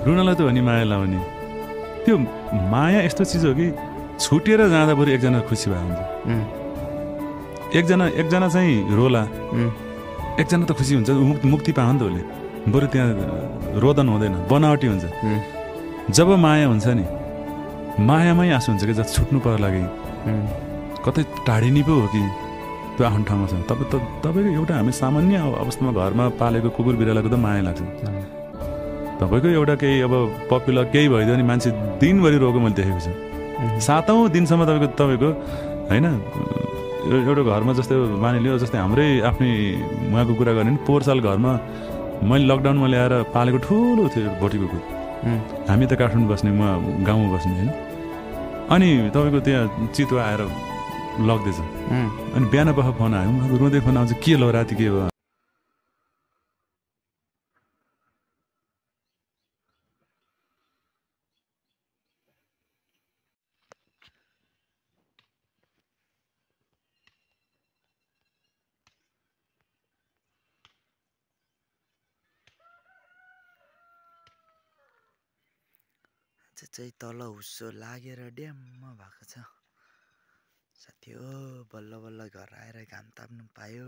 रुनलाई त हो नि माया लाउने। त्यो माया यस्तो चिज हो कि छुटेर जाँदा बरु एकजना खुसी भए हुन्छ। एकजना चाहिँ रोला, एकजना त खुसी हुन्छ, मुक्ति पायो नि त उसले। बरु त्यहाँ रोदन हुँदैन, बनावटी हुन्छ। जब माया हुन्छ नि, मायामै आँसु हुन्छ कि जति छुट्नु पर्ला कि कतै टाढिनी पो हो कि त्यो आफ्नो ठाउँमा छ। तपाईँको एउटा हामी सामान्य अवस्थामा घरमा पालेको कुकुर बिरालोको त माया लाग्छ। तपाईँको एउटा केही अब पपुलर केही भइदियो भने मान्छे दिनभरि रोएको मैले देखेको छु। 7औं दिनसम्म तपाईँको होइन, एउटा घरमा जस्तै मानिलियो, जस्तै हाम्रै आफ्नै उहाँको कुरा गर्ने नि, पोहोर साल घरमा मैले लकडाउनमा ल्याएर पालेको ठुलो थियो भोटी कुकुर। हामी त काठमाडौँ बस्ने, म गाउँमा बस्ने होइन। अनि तपाईँको त्यहाँ चितुवा आएर लग्दैछ। अनि बिहान पख फोन आयो, रुँदै फोन आउँछ, के लो राति के भयो? चाहिँ तल हुस्सो लागेर ड्याम्म भएको छ साथी हो। बल्ल बल्ल घर आएर घाम ताप्नु पायो।